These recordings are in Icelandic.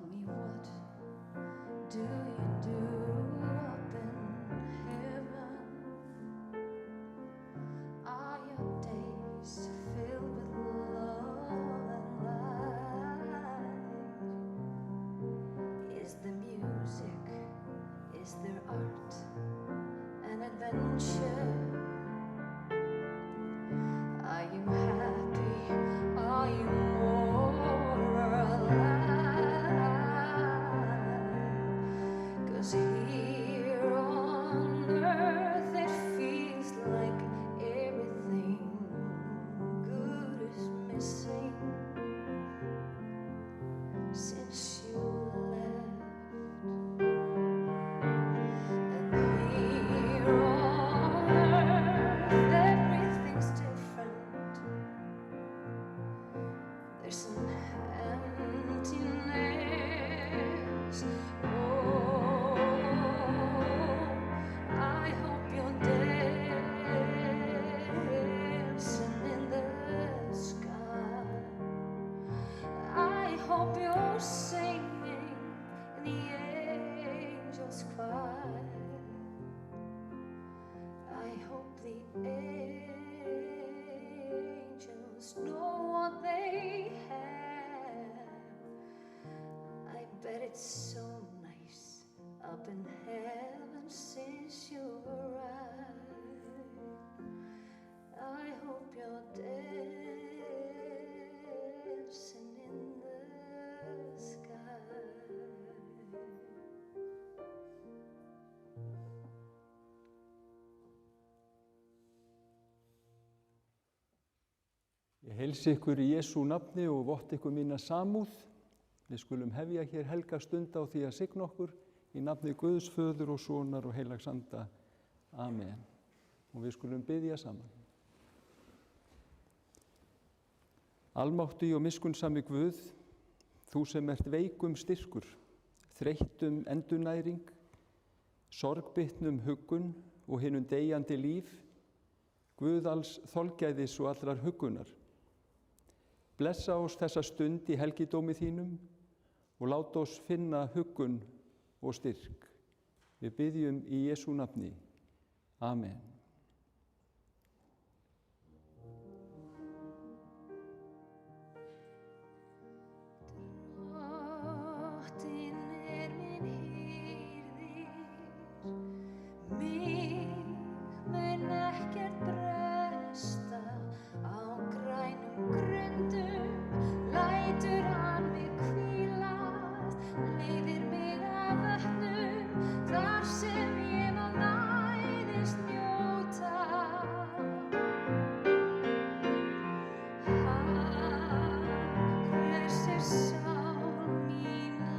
me, what do you do up in heaven? Are your days filled with love and light? Is the music, is there art and adventure? Are you happy? Are you more alive? 'Cause here on earth it feels like everything good is missing since you left. And here on earth everything's different. There's an emptiness. Oh, I hope you're dancing in the sky. I hope you're singing in the angels' choir. I hope the angels know what they have. I bet it's so nice up in heaven since you arrived. I hope you're dancing in the sky. Ég heilsa ykkur í Jesú nafni og votta ykkur mína samúð. Við skulum hefja hér helga stund á því að signa okkur í nafni Guðs Föður og Sonar og Heilags Anda. Amen. Og við skulum biðja saman. Almáttugi og miskunnsami Guð, þú sem ert veikum styrkur, þreyttum endurnæring, sorgbyttnum huggun og hinum deyjandi líf, Guð alls þolgæðis og allrar huggunar. Blessa oss þessa stund í helgidómi þínum og láta oss finna huggun og styrk. Við biðjum í Jesú nafni. Amen. Drottinn minn hirðir, mig mun ekkert bresta. Á grænum grundum lætur hann mig hvílast, leiðir mig að vötnum þar sem ég má næðis njóta. Hann hresir sál mína,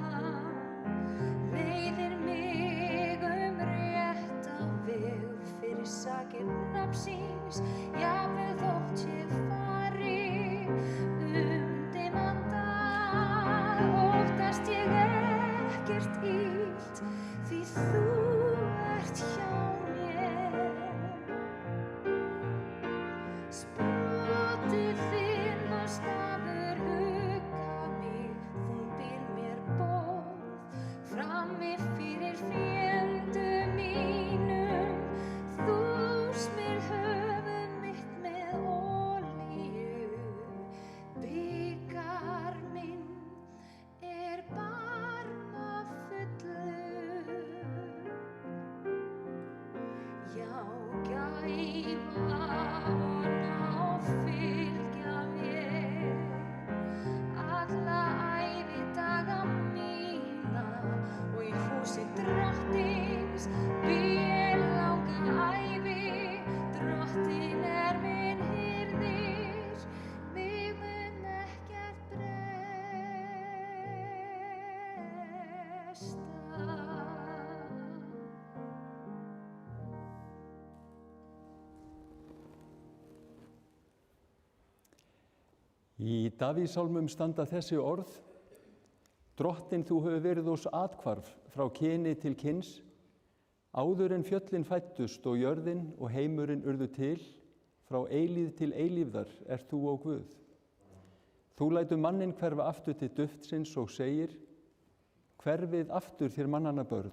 leiðir mig rétta veg fyrir sakir nafnsins, jafnvel þótt ég fari dimman dal. Óttast ég ekkert illt, því þú ert hjá mér. Spotið þinn og stafur hugga mig, þú býr mér bóð frammi fyrir fiendum mínum. Þú smyr höfuð mitt með olíu, bikar minn er barmafullur. Já, gæfa og náð fylgja mér alla ævidaga mína, og í húsi Drottins bý ég langa ævi. Drottinn er minn hirðir, mig mun ekkert bresta. Í Davíðssálmum standa þessi orð: Drottinn, þú hefur verið oss athvarf frá kyni til kyns, áður en fjöllin fæddust og jörðin og heimurinn urðu til, frá eilíð til eilífðar ert þú, ó Guð. Þú lætur manninn hverfa aftur til duftsins og segir: hverfið aftur þér mannanna börn,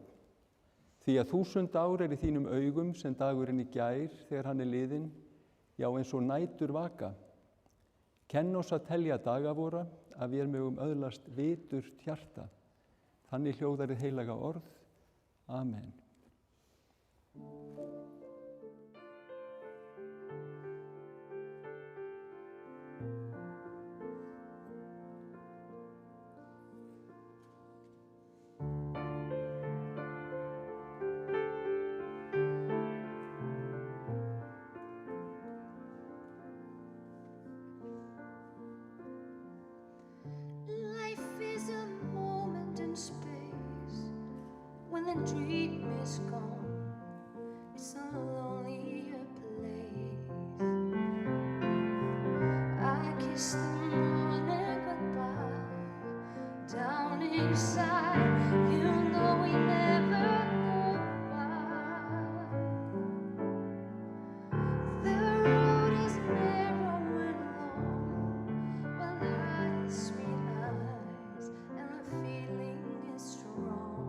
því að 1000 ár í þínum augum sem dagurinn í gær þegar hann liðinn, já eins og nætur vaka. Kenn oss að telja daga vora, að vér megum öðlast viturt hjarta. Þannig hljóðar hið heilaga orð. Amen. Life is a moment in space. When the dream is gone, it's a lonelier place. I kiss the morning goodbye. Down inside, you know we never know why. The road is narrow and long, but eyes, sweet eyes, and the feeling is strong.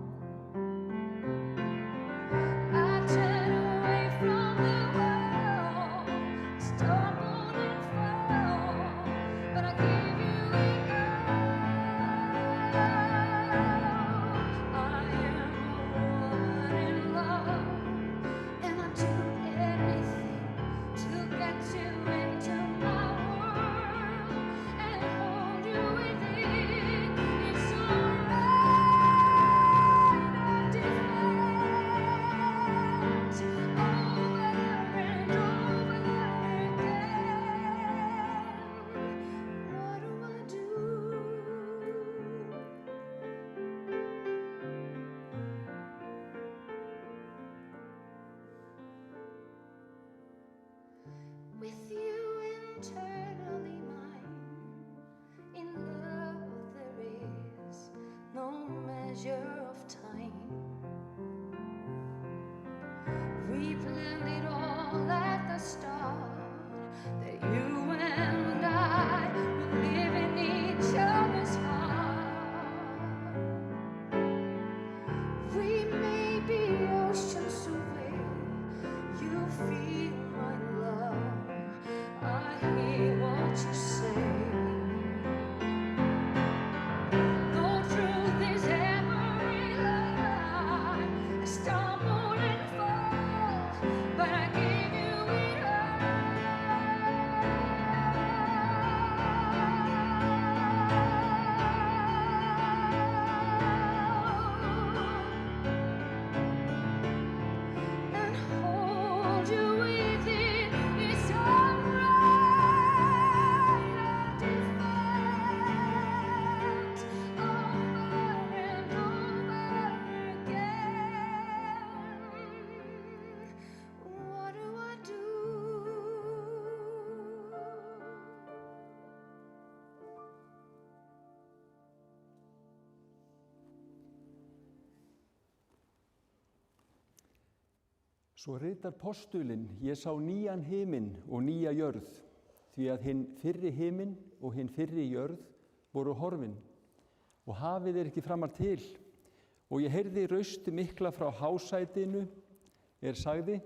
I turn away from the world, stumbled and fall, but I give you it all. I am a woman in love, and I do anything to get you into my world and hold you within. It's alright, I defend over and over again. What do I do? With you internally mine, in love there is no measure of time. We planned it all at the start, that you and I would live in each other's heart. We may be oceans away, you feel my love, I hear what you say. No truth is ever a lie. I stumble and fall, but I give you it all. And hold you within. It's alright, I defend over and over again. What do I do? Svo ritar postulinn, ég sá nýjan himinn og nýja jörð, því að hinn fyrri himinn og hinn fyrri jörð voru horfin, og hafið ekki framar til. Og ég heyrði raust mikla frá hásætinu, sagði,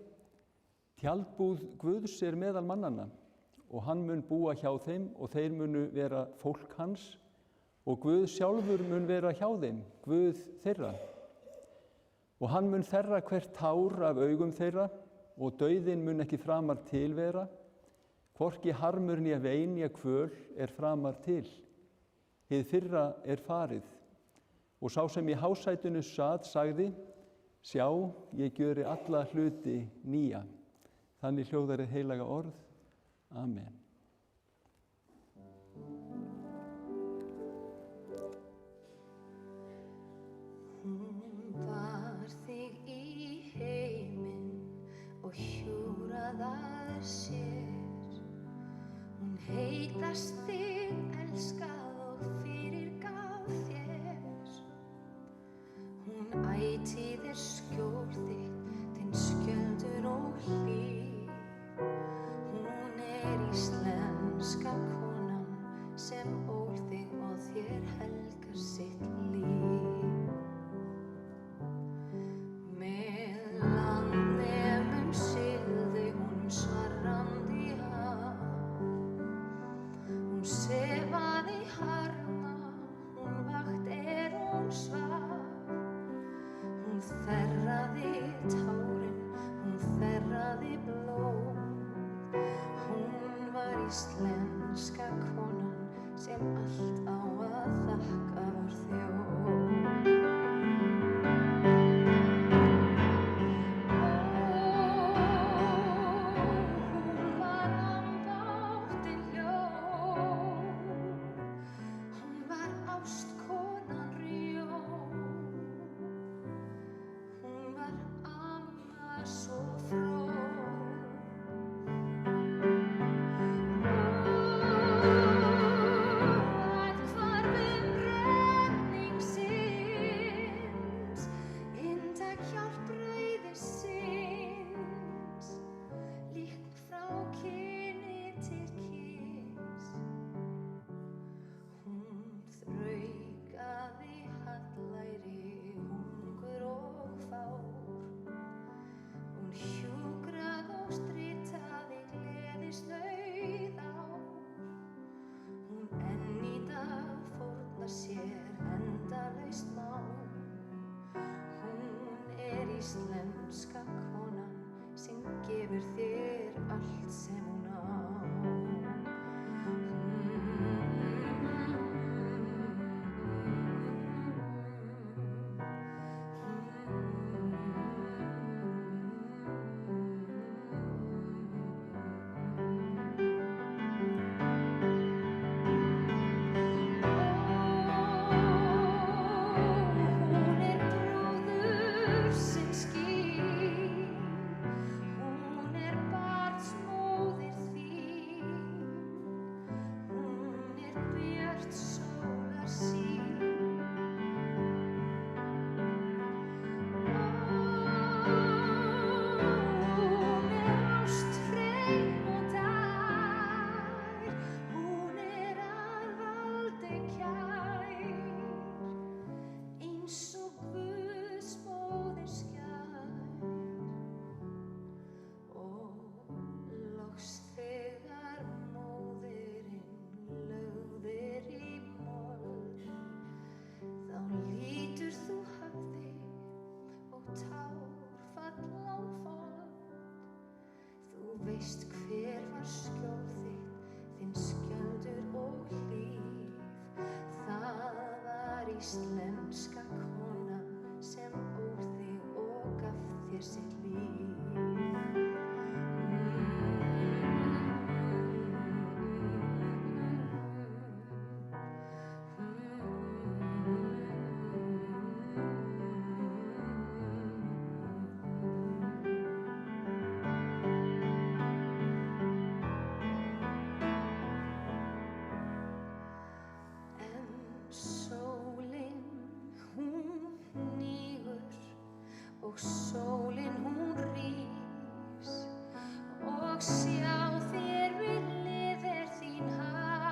tjaldbúð Guðs meðal mannanna, og hann mun búa hjá þeim, og þeir munu vera fólk hans, og Guð sjálfur mun vera hjá þeim, Guð þeirra. Og hann mun þerra hvert tár af augum þeirra, og dauðinn mun ekki framar til vera, hvorki harmur né vein né kvöl framar til. Hið fyrra farið. Og sá sem í hásætinu sat sagði, sjá, ég gjöri alla hluti nýja. Þannig hljóðar hið heilaga orð. Amen. Bar þig í heiminn og hjúrað að sér. Hún heitast þig elskað og fyrirgaf þér. Hún ætíð skjól þitt, þinn skjöldur og hlýr. Hún íslenska konan sem ól þig og þér helgar sitt líf. íslenska konan sem allt á að þakka vor þjóð. Hún var ambáttin ljóð, hún var ástkonan rjóð, hún var amma svo fróð. Athvarfum renningsins, inntak hjálpræðisins, líkt frá kyni til kyns. Hún þraukaði hallæri, hungur og fár. Hún hjúkrað og stritaði gleðisnauð ár. Hún enn í dag fórnar sér endalaust mál. Hún íslenska konan sem gefur þér allt sem hún á. Veist hver var skjól þitt, þinn skjöldur og hlíf. Það var íslenska konan sem óð þig og gaf þér sitt líf. Og sólin hún rís og sjá þér við hlið þín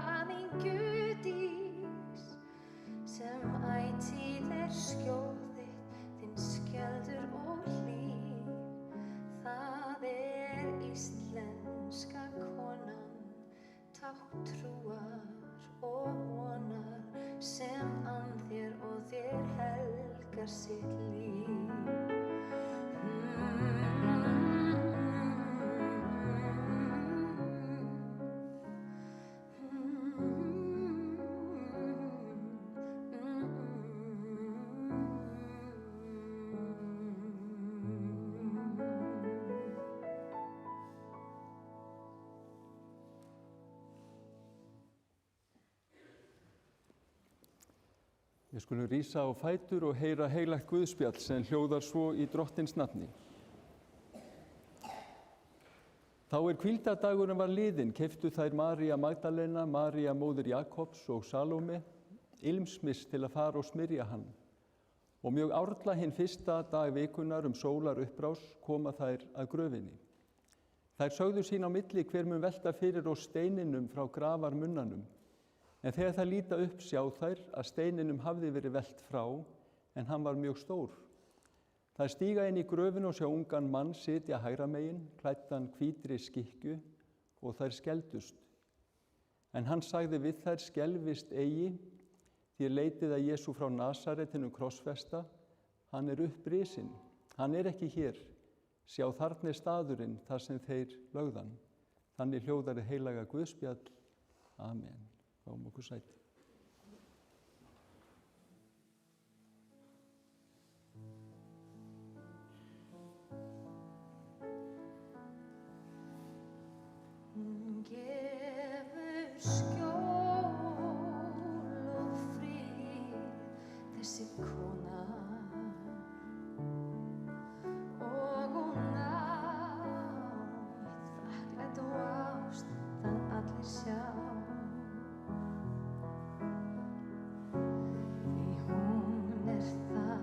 hamingjudís sem ætíð skjól þitt, þinn skjöldur og hlíf. Það íslenska konan, tákn trúar og vonar sem ann þér og þér helgar sitt líf. Við skulum rísa á fætur og heyra heilagt guðspjall sem hljóðar svo í Drottins nafni. Þá hvíldardagurinn var liðinn, keyptu þær María Magdalena, María móðir Jakobs og Salóme ilmsmyrs til að fara og smyrja hann. Og mjög árla hinn fyrsta dag vikunar sólar upprás koma þær að gröfinni. Þær sögðu sín á milli hver mun velta fyrir og steininum frá grafarmunnanum. En þegar það líta upp sjá þær að steininum hafði verið velt frá, en hann var mjög stór. Þær stíga inn í gröfina og sjá ungan mann sitja hægra megin, klæddan hvítri skikkju, og þær skelfdust. En hann sagði við þær, skelfist eigi, þér leitið að Jesú frá Nasaretinu krossfesta, hann upprisinn, hann ekki hér, sjá þarna staðurinn þar sem þeir lögðan. Þannig hljóðar heilaga Guðspjall. Amen. Fáum okkur sæti. Hún gefur skjól og frið, þessi kona, og hún á þakklæti og ást það allir sjá. Því hún þar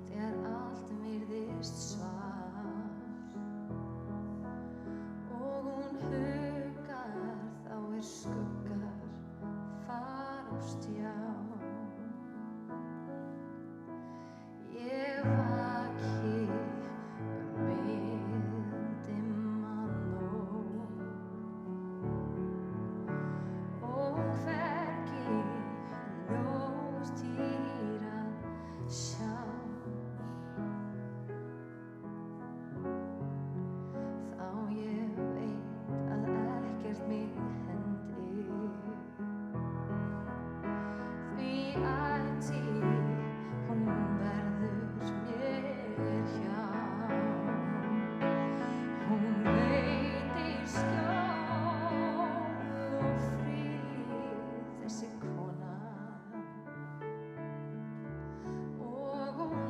þegar allt virðist svart, og hún huggar þá skuggar farast hjá. Ég vaki dimman og hvergi ljós týr að sjá. Þá ég veit að ekkert mig hendi, því ætíð hún verður mér hjá. Hún veitir skjól og frið, þessi kona, og hún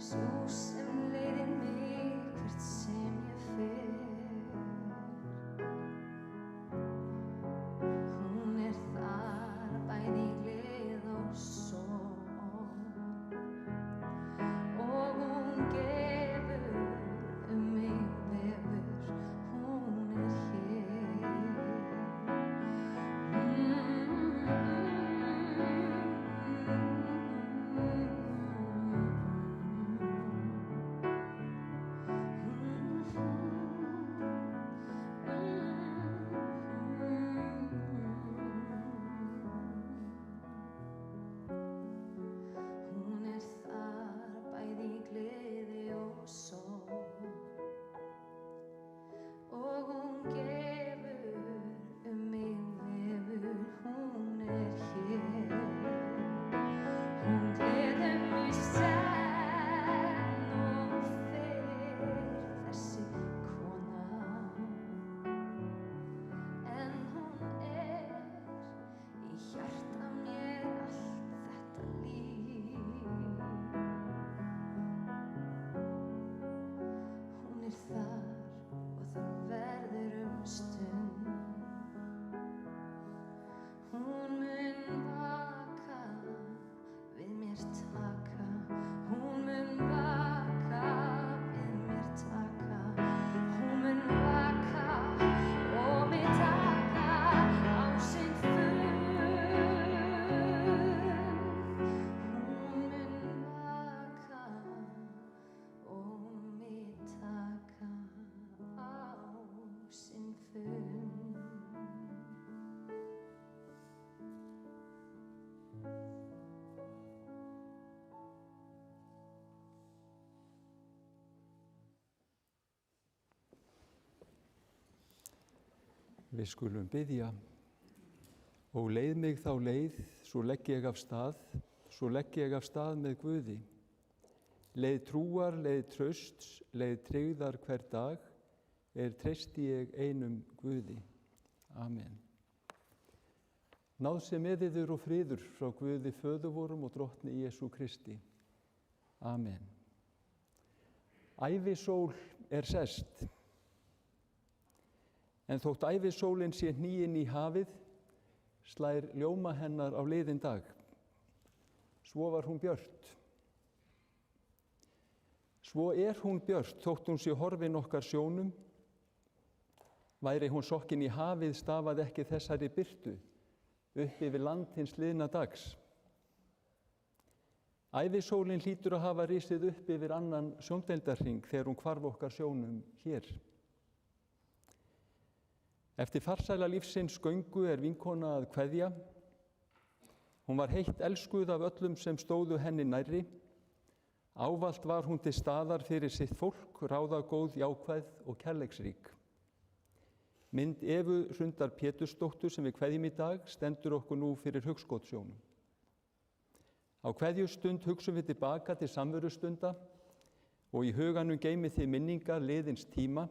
sú sem leiðir mig hvert sem ég fer. Hún þar bæði í gleði og sorg, og hún gefur mig vefur, hún hér. Hún þar bæði í gleði og sorg, og hún gefur mig vefur, hún hér. Hún gleður mig senn og fer, þessi kona, en hún í hjarta mér allt þetta líf. Hún þar og það verður stund. Hún mun vaka við mér taka, hún mun vaka við mér taka, hún mun vaka og mig taka á sinn fund. Hún mun vaka og mig taka á sinn fund. Við skulum biðja. Og leið mig þá leið, svo legg ég af stað, svo legg ég af stað með Guði. Leið trúar, leið trausts, leið tryggðar hver dag, treysti ég einum Guði. Amen. Náð sé með yður og friður frá Guði föður vorum og drottni Jesú Kristi. Amen. Ævisól sest. En þótt ævisólin sé hnigin í hafið, slær ljóma hennar á liðinn dag. Svo var hún björt. Svo hún björt, þótt hún sé horfin okkar sjónum. Væri hún sokkin í hafið, stafaði ekki þessari birtu, upp yfir land hins liðna dags. Ævisólin hlýtur að hafa risið upp yfir annan sjóndeildarhring þegar hún hvarf okkar sjónum hér. Eftir farsæla lífsins göngu vinkona að kveðja. Hún var heitt elskuð af öllum sem stóðu henni nærri. Ávallt var hún til staðar fyrir sitt fólk, ráðagóð, jákvæð og kærleiksrík. Mynd Evu Hrundar Pétursdóttur sem við kveðjum í dag stendur okkur nú fyrir hugskotssjónum. Á kveðjustund hugsum við tilbaka til samverustunda og í huganum geymið þið minningar liðins tíma.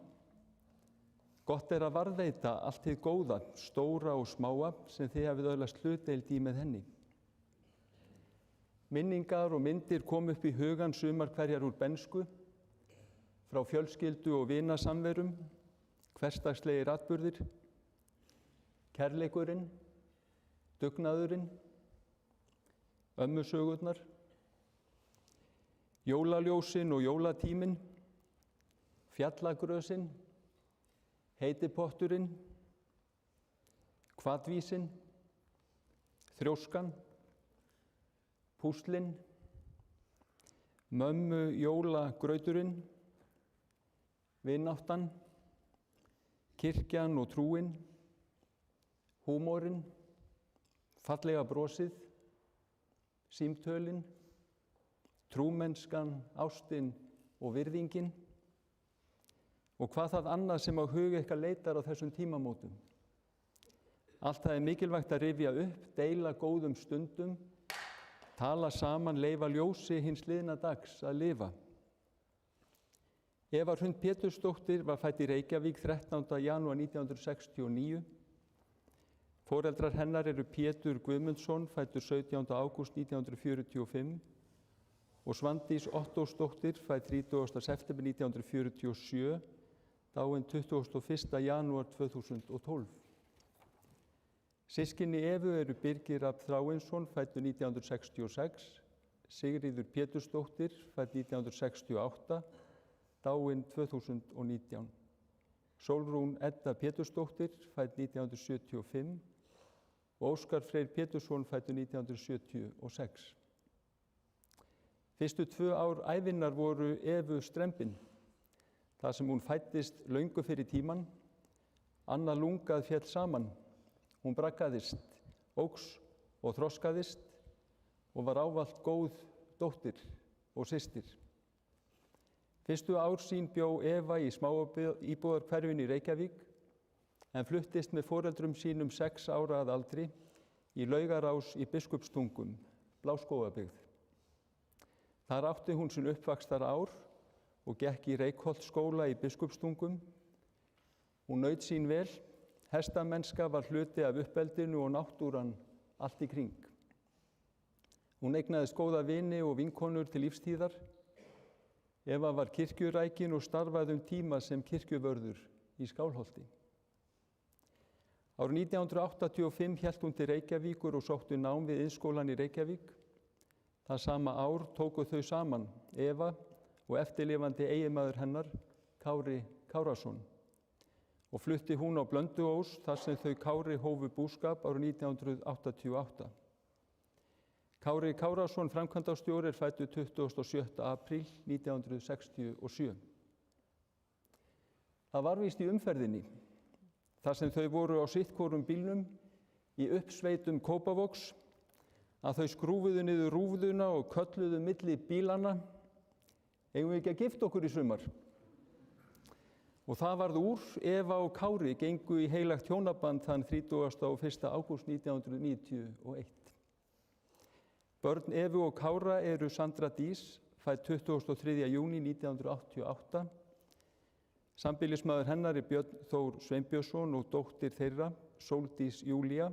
Gott er að varðveita allt hið góða, stóra og smáa sem þið hafið öðlast hlutdeild í með henni. Minningar og myndir kom upp í hugan sumar hverjar úr bernsku, frá fjölskyldu og vinasamverum, hversdagslegir atburðir, kærleikurinn, dugnaðurinn, ömmusögurnar, jólaljósin og jólatíminn, fjallagrösin, heitipotturinn, hvatvísinn, þrjóskan, púslinn, mömmu jólagrauturinn, vináttan, kirkjan og trúin, húmorinn, fallega brosið, símtölin, trúmennskan, ástin og virðingin og hvað það annað sem á hug ykkar leitar á þessum tímamótum. Allt það er mikilvægt að rifja upp, deila góðum stundum, tala saman, leyfa ljósi hins liðna dags að lifa. Eva Hrund Pétursdóttir var fædd í Reykjavík 13. janúar 1969. Foreldrar hennar eru Pétur Guðmundsson, fæddur 17. ágúst 1945 og Svandís Ottósdóttir, fædd 30. september 1947, dáin 21. janúar 2012. Systkini Evu eru Birgir Rafn Þráinsson, fæddur 1966, Sigríður Pétursdóttir, fædd 1968, dáin 2019. Sólrún Edda Pétursdóttir, fædd 1975 og Óskar Freyr Pétursson, fæddur 1976. Fyrstu 2 ár ævinnar voru Evu strembin, þar sem hún fæddist löngu fyrir tíman, annað lungað féll saman. Hún braggaðist, óx og þroskaðist og var ávallt góð dóttir og systir. Fyrstu ár sín bjó Eva í smáíbúðarhverfinu í Reykjavík en fluttist með foreldrum sínum 6 ára að aldri í Laugarás í Biskupstungum, Bláskógabyggð. Þar átti hún sín uppvaxtar ár og gekk í Reykholtsskóla í Biskupstungum. Hún naut sín vel, hestamennska var hluti af uppeldinu og náttúran allt í kring. Hún eignaðist góða vini og vinkonur til lífstíðar. Eva var kirkjurækin og starfaði tíma sem kirkjuvörður í Skálholti. Árið 1985 hélt hún til Reykjavíkur og sótti nám við Iðnskólann í Reykjavík. Það sama ár tóku þau saman, Eva og eftirlifandi eiginmaður hennar, Kári Kárason, og flutti hún á Blönduós þar sem þau Kári hófu búskap árið 1988. Kári Kárason, framkvæmdastjóri, er fæddur 27. apríl 1967. Það var víst í umferðinni, þar sem þau voru á sittkorum bílnum í uppsveitum Kópavogs, að þau skrúfuðu niður rúðuna og kölluðu milli bílana: eigum við ekki að gifta okkur í sumar? Og það varð úr. Eva og Kári gengu í heilagt hjónaband þann 30. og 1. ágúst 1991. Börn Evu og Kára eru Sandra Dís, fædd 23. júní 1988. Sambýlismaður hennar er Björn Þór Sveinbjörnsson og dóttir þeirra, Sóldís Júlía,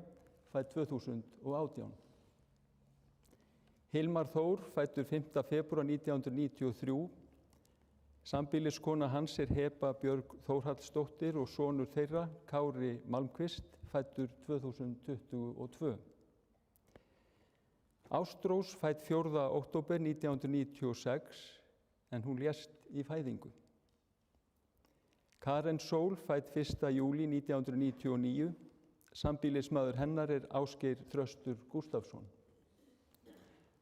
fædd 2018. Hilmar Þór, fæddur 5. febrúar 1993. Sambýliskona hans er Heba Björg Þórhallsdóttir og sonur þeirra, Kári Malmkvist, fæddur 2022. Ástrós, fædd 4. október 1996, en hún lést í fæðingu. Karen Sól, fædd 1. júlí 1999. Sambýlismaður hennar er Ásgeir Þröstur Gústafsson.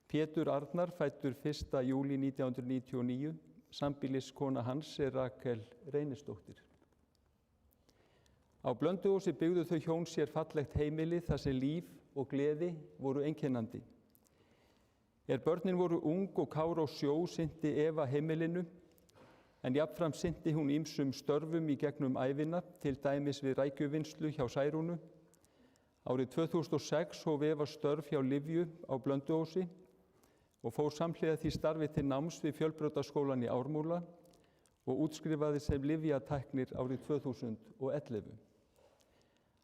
Pétur Arnar, fæddur 1. júlí 1999. Sambýliskona hans er Rakel Reynisdóttir. Á Blönduósi byggðu þau hjón sér fallegt heimili þar sem líf og gleði voru einkennandi. Börnin voru ung og Kára á sjó sinnti Eva heimilinu en jafnframt sinnti hún ýmsum störfum í gegnum ævina, til dæmis við rækjuvinnslu hjá Særúnu. Árið 2006 hóf Eva störf hjá Lyfju á Blönduósi og fór samhliða því starfi til náms við Fjölbrautaskólann í Ármúla og útskrifaði sem lyfjatæknir árið 2011.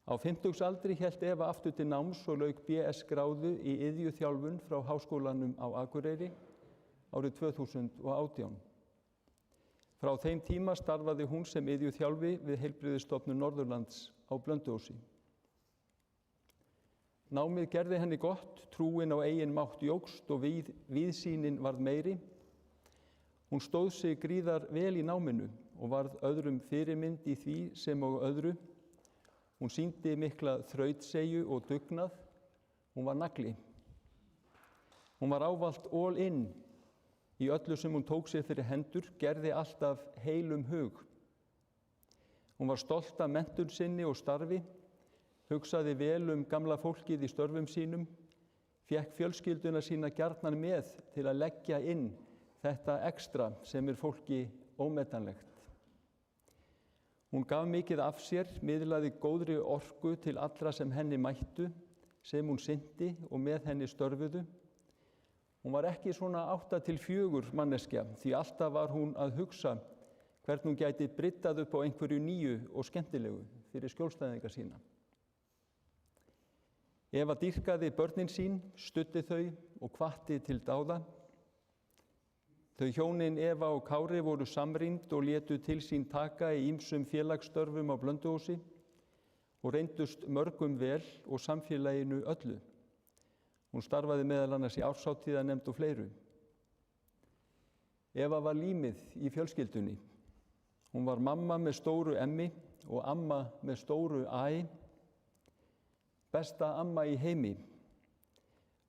Á 50-aldri hélt Eva aftur til náms og lauk BS-gráðu í iðjuþjálfun frá Háskólanum á Akureyri árið 2018. Frá þeim tíma starfaði hún sem iðjuþjálfi við Heilbrigðisstofnun Norðurlands á Blönduósi. Námið gerði henni gott, trúin á eigin mátt jókst og víðsýnin varð meiri. Hún stóð sig gríðar vel í náminu og varð öðrum fyrirmynd í því sem og öðru. Hún sýndi mikla þrautseigju og dugnað. Hún var nagli. Hún var ávallt all in í öllu sem hún tók sér fyrir hendur, gerði alltaf heilum hug. Hún var stolt af menntun sinni og starfi, hugsaði vel gamla fólkið í störfum sínum, fékk fjölskylduna sína gjarnan með til að leggja inn þetta ekstra sem fólki ómetanlegt. Hún gaf mikið af sér, miðlaði góðri orku til allra sem henni mættu, sem hún sinnti og með henni störfuðu. Hún var ekki svona 8-4 manneskja, því alltaf var hún að hugsa hvernig hún gæti bryddað upp á einhverju nýju og skemmtilegu fyrir skjólstæðinga sína. Eva dýrkaði börnin sín, studdi þau og hvatti til dáða. Þau hjónin Eva og Kári voru samrýmd og létu til sín taka í ýmsum félagsstörfum á Blönduósi og reyndust mörgum vel og samfélaginu öllu. Hún starfaði meðal annars í árshátíðarnefnd og fleiru. Eva var límið í fjölskyldunni. Hún var mamma með stóru M og amma með stóru A. Besta amma í heimi.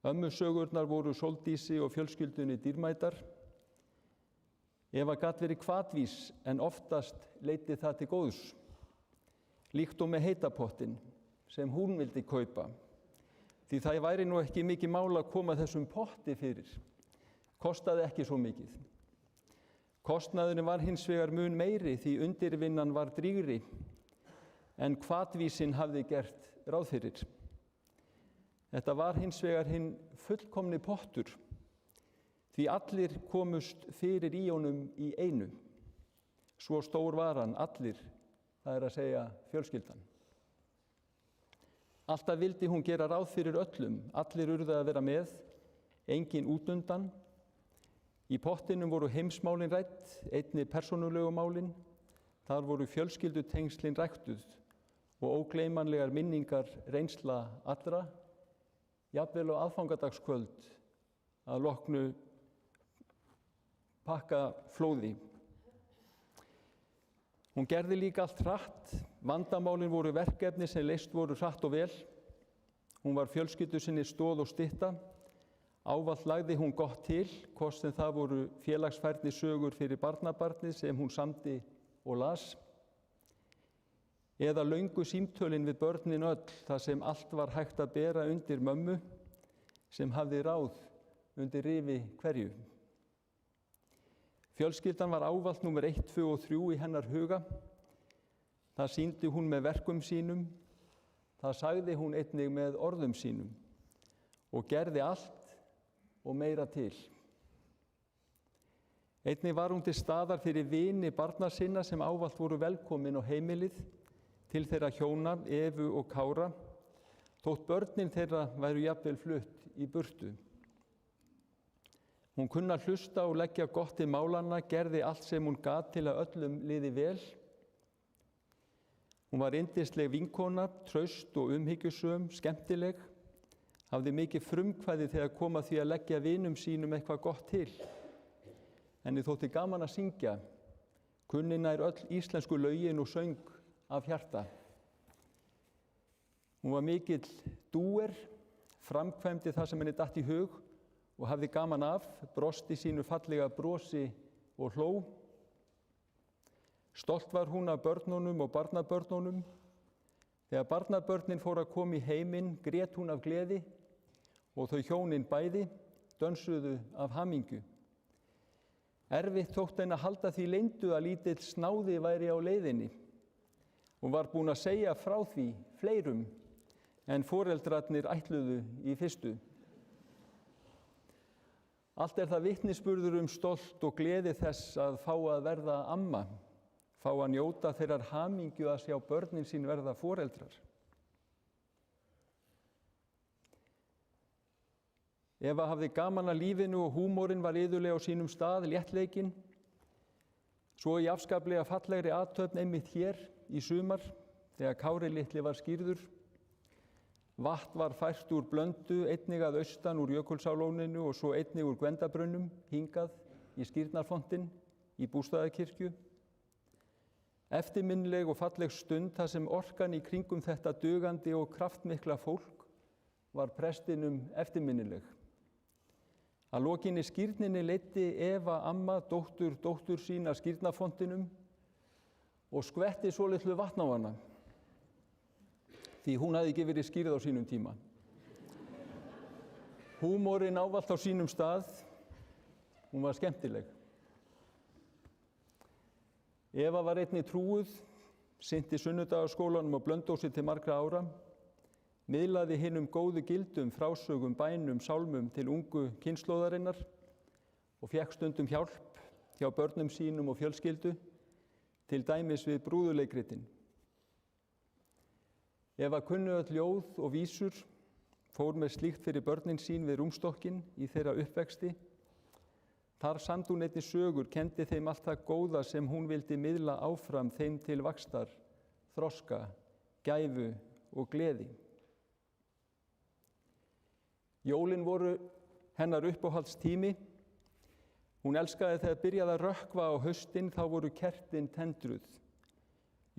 Ömmusögurnar voru Sóldísi og fjölskyldunni dýrmætar. Eva gat verið hvatvís en oftast leiddi það til góðs. Líkt og með heitapottin sem hún vildi kaupa. Því það væri nú ekki mikið mál að koma þessum potti fyrir. Kostaði ekki svo mikið. Kostnaðurinn var hins vegar mun meiri því undirvinnan var drýgri en hvatvísin hafði gert ráð fyrir. Þetta var hins vegar hinn fullkomni pottur því allir komust fyrir í honum í einu. Svo stór var hann, allir, það að segja fjölskyldan. Alltaf vildi hún gera ráð fyrir öllum, allir urðu að vera með, engin útundan. Í pottinum voru heimsmálin rædd, einnig persónulegu málin, þar voru fjölskyldutengslin ræktuð og ógleymanlegar minningar reynsla allra, jafnvel á aðfangadagskvöld að loknu pakkaflóði. Hún gerði líka allt hratt, vandamálin voru verkefni sem leyst voru hratt og vel. Hún var fjölskyldu sinni stoð og stytta. Ávallt lagði hún gott til, hvort sem það voru félagsfærni sögur fyrir barnabarnið sem hún samdi og las, eða löngu símtölin við börnin öll, þar sem allt var hægt að bera undir mömmu sem hafði ráð undir rifi hverju. Fjölskyldan var ávallt númer 1, 2 og 3 í hennar huga. Það sýndi hún með verkum sínum, það sagði hún einnig með orðum sínum og gerði allt og meira til. Einnig var hún til staðar fyrir vini barna sinna sem ávallt voru velkomin á heimilið til þeirra hjóna, Evu og Kára, þótt börnin þeirra væru jafnvel flutt í burtu. Hún kunni að hlusta og leggja gott til málanna, gerði allt sem hún gat til að öllum liði vel. Hún var yndisleg vinkona, traust og umhyggjusöm, skemmtileg, hafði mikið frumkvæði þegar kom að því að leggja vinum sínum eitthvað gott til. Henni þótti gaman að syngja, kunni nær öll íslensku lögin og söng af hjarta. Hún var mikill dúer, framkvæmdi það sem henni datt í hug og hafði gaman af, brosti sínu fallega brosi og hló. Stolt var hún af börnunum og barnabörnunum. Þegar barnabörnin fóru að koma í heiminn, grét hún af gleði og þau hjónin bæði dönsuðu af hamingju. Erfitt þótti henni að halda því leyndu að lítill snáði væri á leiðinni og var búin að segja frá því fleirum en foreldrarnir ætluðu í fyrstu. Allt er það vitnisburður stolt og gleði þess að fá að verða amma, fá að njóta þeirrar hamingju að sjá börnin sín verða foreldrar. Eva hafði gaman að lífinu og húmórinn var iðulega á sínum stað, léttleikinn. Svo í afskaplega fallegri athöfn einmitt hér í sumar, þegar Kári litli var skírður. Vatn var fært úr Blöndu, einnig að austan úr Jökulsárlóninu og svo einnig úr Gvendabrunnum, hingað í Skírnarfontinn í Bústaðakirkju. Eftirminnileg og falleg stund þar sem orkan í kringum þetta dugandi og kraftmikla fólk var prestinum eftirminnileg. Að lokinni skírninni leiddi Eva amma dóttur sín að Skírnarfontinum og skvetti svolitlu vatn á hana, því hún hafði ekki verið skírð á sínum tíma. Húmórinn ávallt á sínum stað, hún var skemmtileg. Eva var einnig trúuð, sinnti sunnudagaskólanum á Blönduósi til margra ára, miðlaði hinum góðu gildum, frásögum, bænum, sálmum til ungu kynslóðarinnar og fékk stundum hjálp hjá börnum sínum og fjölskyldu, til dæmis við brúðuleikritin. Eva kunni öll ljóð og vísur, fór með slíkt fyrir börnin sín við rúmstokkinn í þeirra uppvexti. Þar samdi hún einnig sögur, kenndi þeim allt það góða sem hún vildi miðla áfram þeim til vaxtar, þroska, gæfu og gleði. Jólin voru hennar uppáhaldstími. Hún elskaði þegar byrjaði að rökkva á haustin, þá voru kertin tendruð.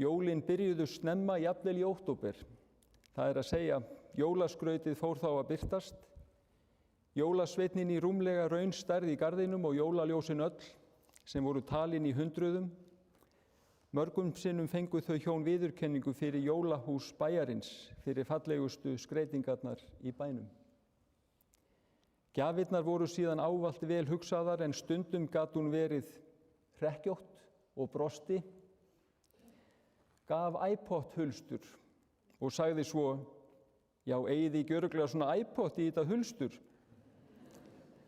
Jólin byrjuðu snemma, jafnvel í október. Það er að segja, jólaskrautið fór þá að birtast. Jólasveitnin í rúmlega raunstærð í garðinum og jólaljósin öll, sem voru talin í hundruðum. Mörgum sinnum fengu þau hjón viðurkenningu fyrir jólahús bæjarins, fyrir fallegustu skreytingarnar í bænum. Gjafirnar voru síðan ávallt vel hugsaðar en stundum gat hún verið hrekkjótt og brosti, gaf iPod hulstur og sagði svo, já, eigið þið ekki örugglega svona iPod í þetta hulstur?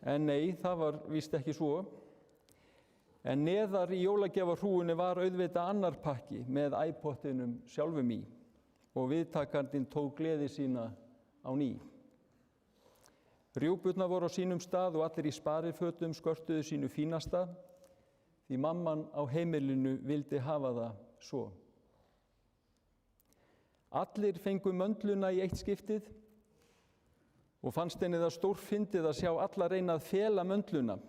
En nei, það var víst ekki svo. En neðar í jólagjafarhrúgunni var auðvitað annar pakki með iPodinum sjálfum í og viðtakandinn tók gleði sína á ný. Rjúpurnar voru á sínum stað og allir í sparifötum skörtuðu sínu fínasta, því mamman á heimilinu vildi hafa það svo. Allir fengu möndluna í eitt skiptið og fannst henni það stórfyndið að sjá alla reyna að fela möndluna,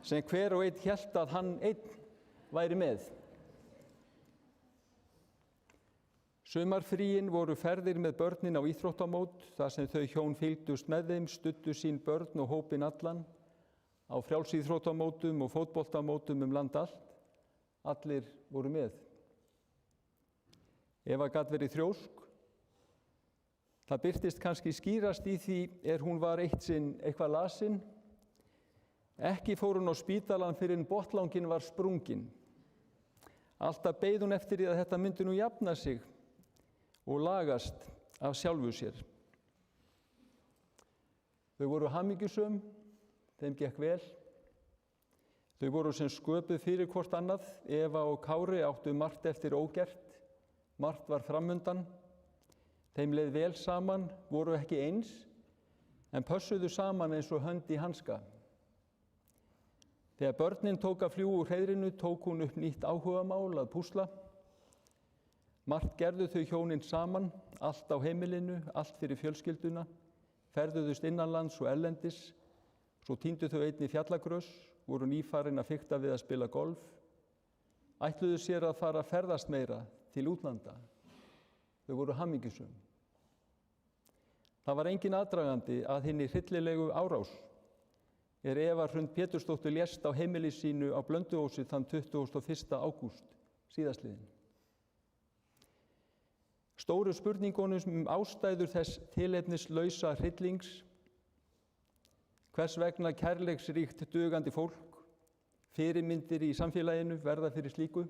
sem hver og einn hélt að hann einn væri með. Sumarfríin voru ferðir með börnin á íþróttamót, þar sem þau hjón fylgdust með þeim, studdu sín börn og hópinn allan, á frjálsíþróttamótum og fótboltamótum land allt. Allir voru með. Eva gat verið þrjósk. Það birtist kannski skýrast í því hún var eitt sinn eitthvað lasin. Ekki fór hún á spítalann fyrr en botnlanginn var sprunginn. Alltaf beið hún eftir því að þetta myndi nú jafna sig og lagast af sjálfu sér. Þau voru hamingjusöm, þeim gekk vel. Þau voru sem sköpuð fyrir hvort annað. Eva og Kári áttu margt eftir ógert, margt var framundan. Þeim leið vel saman, voru ekki eins, en pössuðu saman eins og hönd í hanska. Þegar börnin tók að fljúga úr hreiðrinu, tók hún upp nýtt áhugamál að púsla. Margt gerðu þau hjónin saman, allt á heimilinu, allt fyrir fjölskylduna, ferðuðust innanlands og erlendis, svo tíndu þau einnig fjallagrös, voru nýfarin að fikta við að spila golf, ætluðu sér að fara að ferðast meira til útlanda. Þau voru hamingjusöm. Það var engin aðdragandi að hinni hryllilegu árás Eva Hrund Pétursdóttir lést á heimili sínu á Blönduósi þann 21. ágúst síðastliðinn. Stóru spurningunum ástæður þess tilefnislausa hryllings, hvers vegna kærleiksríkt dugandi fólk fyrirmyndir í samfélaginu verða fyrir slíku?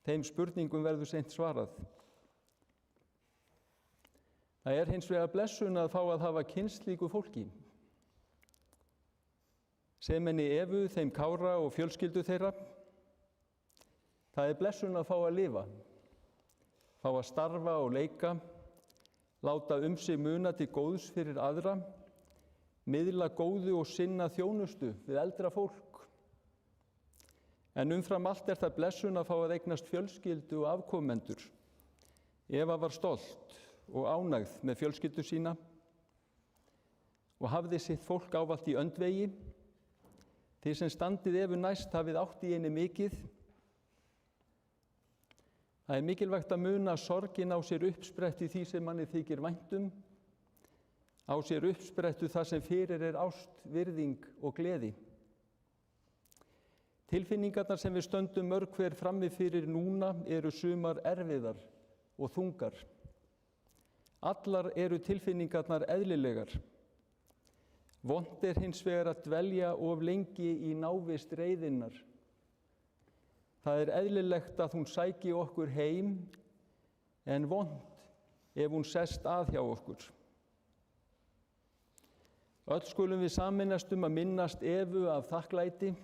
Þeim spurningum verður seint svarað. Það er hins vegar blessun að fá að hafa kynnst slíku fólki. Sem henni Evu, þeim Kára og fjölskyldu þeirra. Það er blessun að fá að lifa, fá að starfa og leika, láta sig muna til góðs fyrir aðra, miðla góðu og sinna þjónustu við eldra fólk. En umfram allt er það blessun að fá að eignast fjölskyldu og afkomendur. Eva var stolt og ánægð með fjölskyldu sína og hafði sitt fólk ávallt í öndvegi. Þið sem standið Evu næst hafið átt í henni mikið. Það er mikilvægt að muna að sorgin á sér uppsprettu í því sem manni þykir vænt um, á sér uppsprettu það sem fyrir er ást, virðing og gleði. Tilfinningarnar sem við stöndum mörg hver frammi fyrir núna eru sumar erfiðar og þungar. Allar eru tilfinningarnar eðlilegar. Vont er hins vegar að dvelja of lengi í návist reiðinnar. Það er eðlilegt að hún sæki okkur heim, en vont ef hún sest að hjá okkur. Öll skulum við sameinast að minnast Evu af þakklæti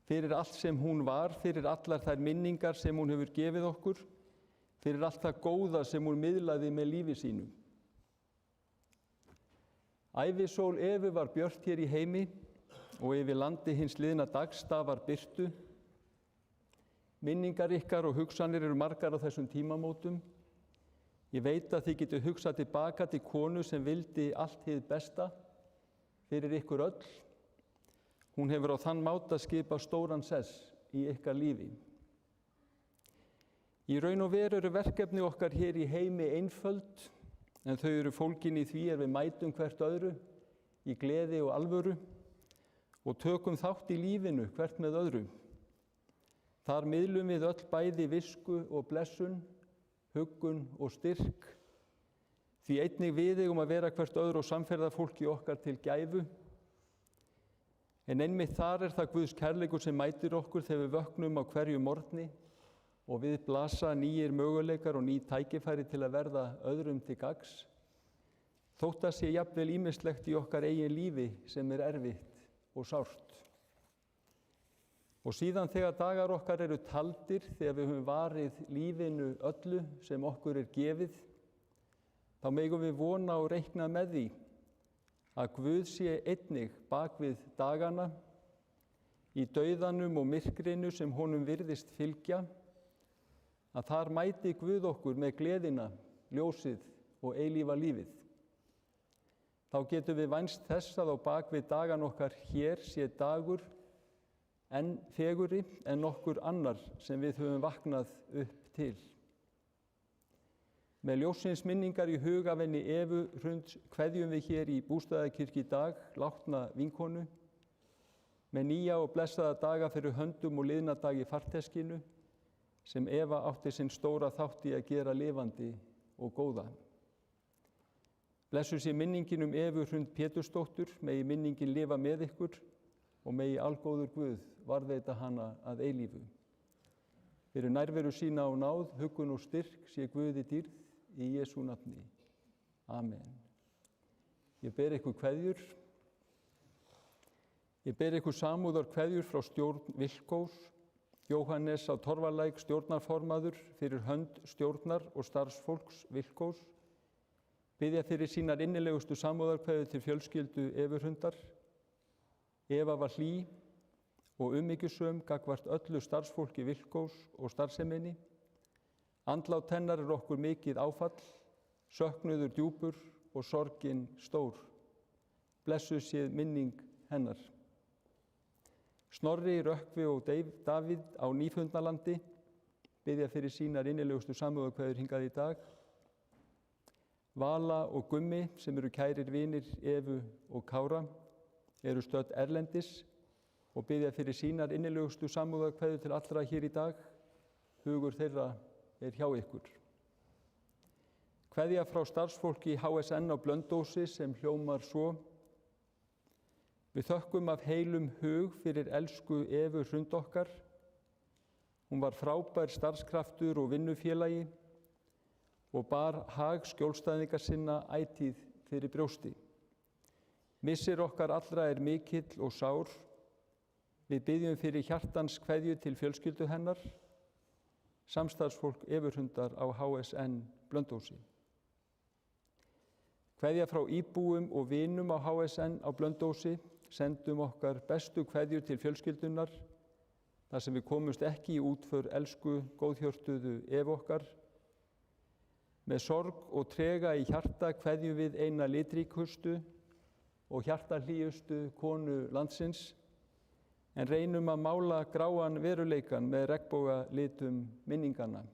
fyrir allt sem hún var, fyrir allar þær minningar sem hún hefur gefið okkur, fyrir allt það góða sem hún miðlaði með lífi sínu. Ævisól Evu var björt hér í heimi og yfir landi hins liðna dags stafar birtu. Minningar ykkar og hugsanir eru margar á þessum tímamótum. Ég veit að þið getið hugsað tilbaka til konu sem vildi allt hið besta fyrir ykkur öll. Hún hefur á þann máta skipað stóran sess í ykkar lífi. Í raun og veru eru verkefni okkar hér í heimi einföld, en þau eru fólgin í því við mætum hvert öðru í gleði og alvöru og tökum þátt í lífinu hvert með öðru. Þar miðlum við öll bæði visku og blessun, huggun og styrk, því einnig við eigum að vera hvert öðru og samferðafólki okkar til gæfu. En einmitt þar er það Guðs kærleikur sem mætir okkur þegar við vöknum á hverju morgni og við blasa nýjir möguleikar og ný tækifæri til að verða öðrum til gagns. Þótt það sé jafnvel ýmislegt í okkar eigin lífi sem er erfitt og sárt. Og síðan þegar dagar okkar eru taldir, þegar við höfum varið lífinu öllu sem okkur er gefið, þá megum við vona og reikna með því að Guð sé einnig bak við dagana, í dauðanum og myrkrinu sem honum virðist fylgja, að þar mæti Guð okkur með gleðina, ljósið og eilífa lífið. Þá getum við vænst þess að á bak við dagan okkar hér sé dagur enn fegurri en nokkur annar sem við höfum vaknað upp til. Með ljóssins minningar í huga af henni Evu Hrund kveðjum við hér í Bústaðakirkju í dag látna vinkonu, með nýja og blessaða daga fyrir höndum og liðna dag í farteskinu, sem Eva átti sinn stóra þátt í að gera lifandi og góða. Blessuð sé minningin Evu Hrund Pétursdóttur, megi minningin lifa með ykkur og megi algóður Guð varðveita hana að eilífu. Fyrir nærveru sína og náð, huggun og styrk sé Guði dýrð í Jesú nafni. Amen. Ég ber ykkur kveðjur. Ég ber ykkur samúðar kveðjur frá stjórn Vilkós, Jóhannes á Torfalæk stjórnarformaður fyrir hönd stjórnar og starfsfólks Vilkós, biðja fyrir sínar innilegustu samúðarkveðjur til fjölskyldu Evu Hrundar. Eva var hlý og umhyggjusöm gagnvart öllu starfsfólki Vilkós og starfseminni. Andlát hennar er okkur mikið áfall, söknuður djúpur og sorgin stór. Blessuð sé minning hennar. Snorri, Rökkvi og Davíð á Nýfundnalandi biðja fyrir sínar innilegustu samúðarkveðjur hingað í dag. Vala og Gummi, sem eru kærir vinir Evu og Kára, eru stödd erlendis og biðja fyrir sínar innilegustu samúðarkveðjur til allra hér í dag. Hugur þeirra er hjá ykkur. Kveðja frá starfsfólki HSN á Blönduósi sem hljómar svo: Við þökkum af heilum hug fyrir elsku Evu Hrund okkar. Hún var frábær starfskraftur og vinnufélagi og bar hag skjólstæðinga sinna ætíð fyrir brjósti. Missir okkar allra er mikill og sár. Við biðjum fyrir hjartans kveðju til fjölskyldu hennar, samstarfsfólk Evu Hrundar á HSN Blönduósi. Kveðja frá íbúum og vinum á HSN á Blönduósi, sendum okkar bestu kveðjur til fjölskyldunar, þar sem við komumst ekki í útför elsku góðhjörtuðu Evu okkar. Með sorg og trega í hjarta kveðjum við eina litríkustu og hjartahlýjustu konu landsins, en reynum að mála gráan veruleikan með regnbogalitum minningana.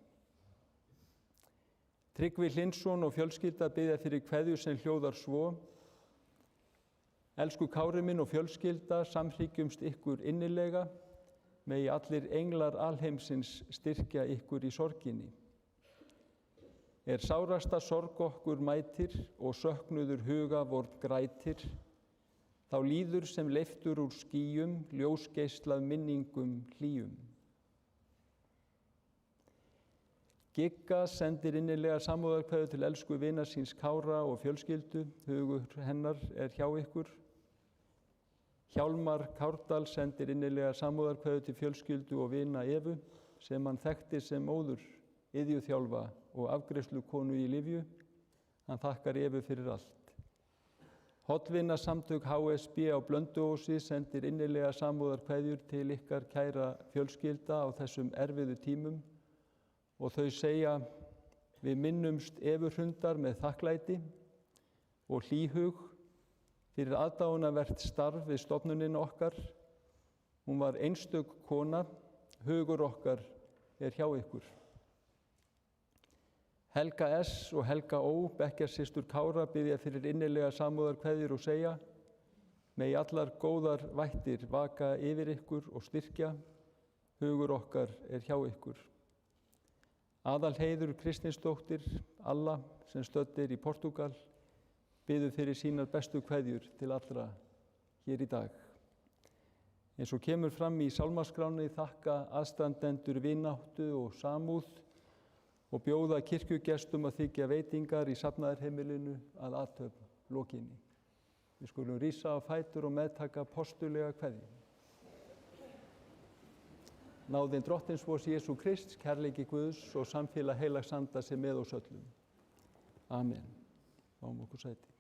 Tryggvi Hlynsson og fjölskylda biðja fyrir kveðju sem hljóðar svo: Elsku Kári minn og fjölskylda, samhryggjumst ykkur innilega, megi allir englar alheimsins styrkja ykkur í sorginni. Er sárasta sorg okkur mætir og söknuður huga vorn grætir, þá líður sem leiftur úr skýjum, ljósgeislað minningum hlýjum. Gigga sendir innilega samúðarkveðju til elsku vina síns Kára og fjölskyldu, hugur hennar er hjá ykkur. Hjálmar Kárdal sendir innilega samúðarkveðju til fjölskyldu og vina Evu, sem hann þekkti sem móður, iðjuþjálfa og afgreiðslukonu í lyfju. Hann þakkar Evu fyrir allt. Hollvinasamtök HSB á Blönduósi sendir innilega samúðarkveðjur til ykkar kæra fjölskylda á þessum erfiðu tímum og þau segja: Við minnumst Evu Hrundar með þakklæti og hlýhug fyrir aðdáunarvert starf við stofnunina okkar. Hún var einstök kona, hugur okkar er hjá ykkur. Helga S. og Helga Ó, bekkjarsystur Kára, biðja fyrir innilega samúðarkveðjur og segja: Megi allar góðar vættir vaka yfir ykkur og styrkja, hugur okkar er hjá ykkur. Aðalheiður Kristinsdóttir, Alla, sem stödd er í Portúgal, biður fyrir sínar bestu kveðjur til allra hér í dag. Eins og kemur fram í sálmaskráni þakka aðstandendur vináttu og samúð og bjóða kirkjugestum að þiggja veitingar í safnaðarheimilinu að athöfn lokinni. Við skulum rísa á fætur og meðtaka postulega kveðju. Náðin Drottins vors Jesú Krists, kærleiki Guðs og samfélag heilags anda sé með oss öllum. Amen. Fáum okkur sæti.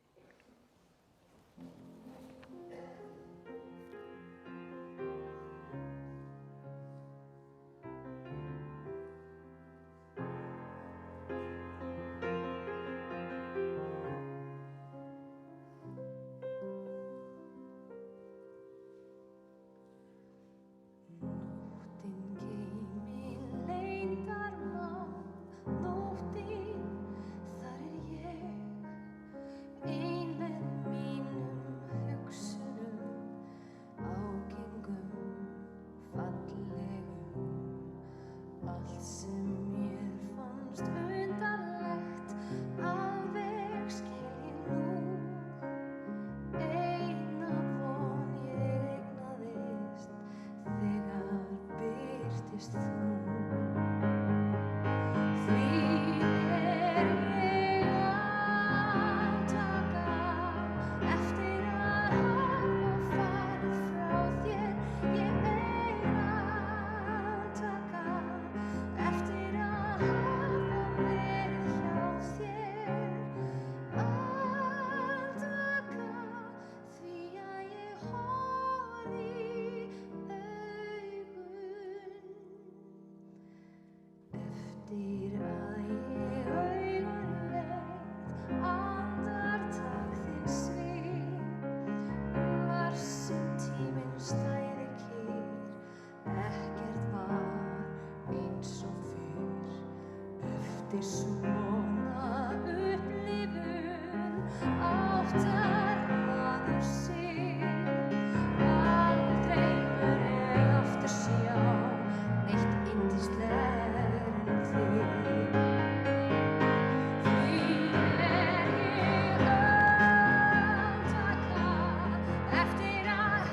Eftir að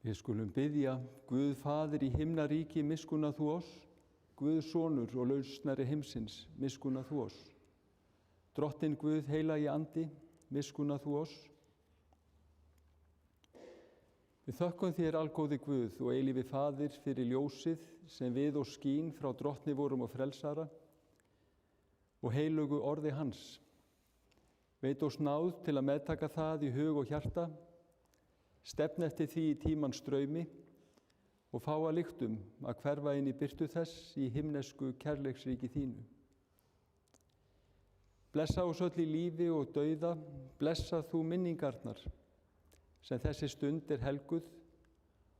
Við skulum biðja, Guð Faðir í himnaríki, miskunna þú oss, Guð Sonur og lausnari heimsins, miskunna þú oss. Drottinn Guð heilagi andi, miskunna þú oss. Við þökkum þér, algóði Guð og eilífi Faðir, fyrir ljósið sem við og skín frá drottni vorum og frelsara og heilugu orði hans. Veit oss náð til að meðtaka það í hug og hjarta, stefna eftir því í tímans straumi og fá að lyktum að hverfa inn í birtu þess í himnesku kærleiksríki þínu. Blessa oss öll í lífi og dauða, blessa þú minningarnar sem þessi stund er helguð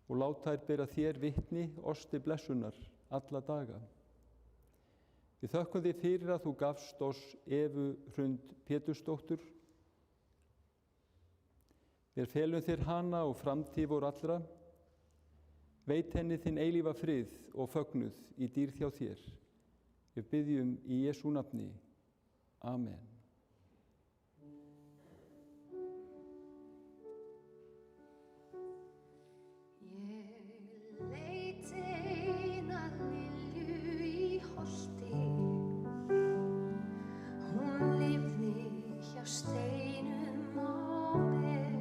og láta þær bera þér vitni oss til blessunar alla daga. Við þökkum þig fyrir að þú gafst oss Evu Hrund Pétursdóttur. Við felum þér hana og framtíð vor allra. Veit henni þinn eilífa frið og fögnuð í dýrð hjá þér. Við biðjum í Jesú nafni. Amen. Ég leit eina lilju í holti, hún lifði hjá steinum á ver,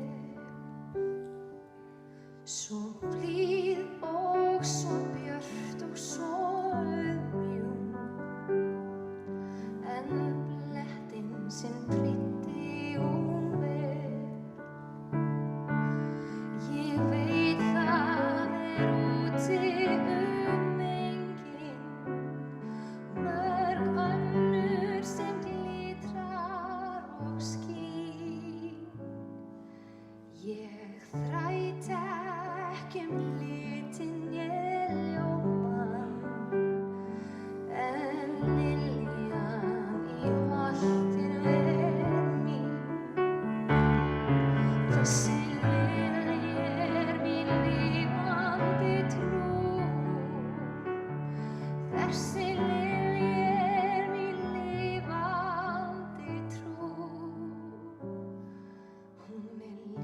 svo blíð og svo björt og svo auðmjúk, en blettinn sinn prýddi hún ver. Ég veit það úti engin, mörg önnur sem glitrar og skín. Ég þræt ekki litinn ég ljóman, en liljan í holtir ver mín. Þessi lilja mín lifandi trú, þessi lilja mín lifandi trú. Hún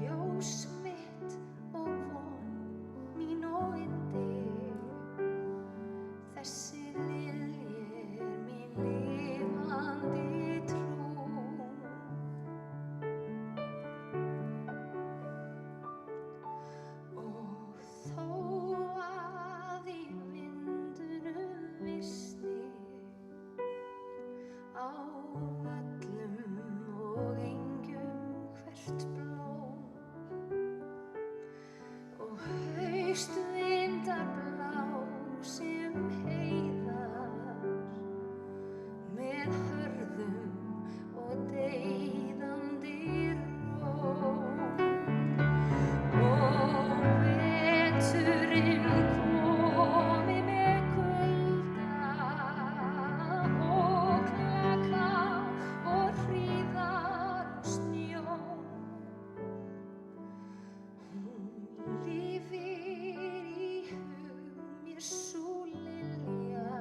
ljós mitt og von mín og yndi, þessi lilja mín lifandi trú. Og þó að í vindunum visni, á völlum og engjum hvert blóm, og haustvindar blási heiðar með hörðum og deyðandi róm. Og veturinn komi með kulda og klaka og hríðar og snjó. Hún lifir í hug mér sú lilja,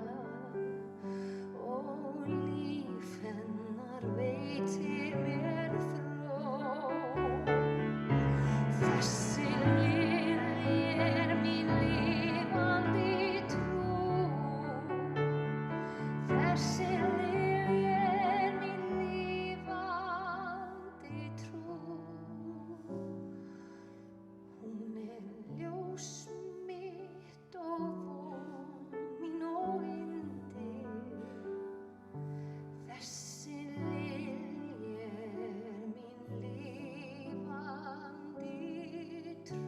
og líf hennar veitir mér fró. Þessi lilja mín lifandi trú, þessi lilja mín lifandi trú. Hún ljós mitt og von mín og yndi, þessi lilja mín lifandi trú.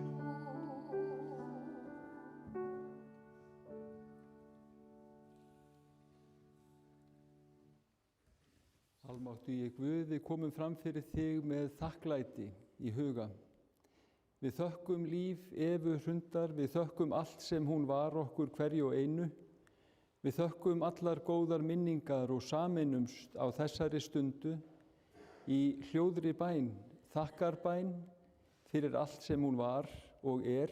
Almáttugi Guð, við komum fram fyrir þig með þakklæti í huga. Við þökkum líf Evu Hrundar, við þökkum allt sem hún var okkur hverju og einu. Við þökkum allar góðar minningar og sameinumst á þessari stundu í hljóðri bæn, þakkarbæn fyrir allt sem hún var og er.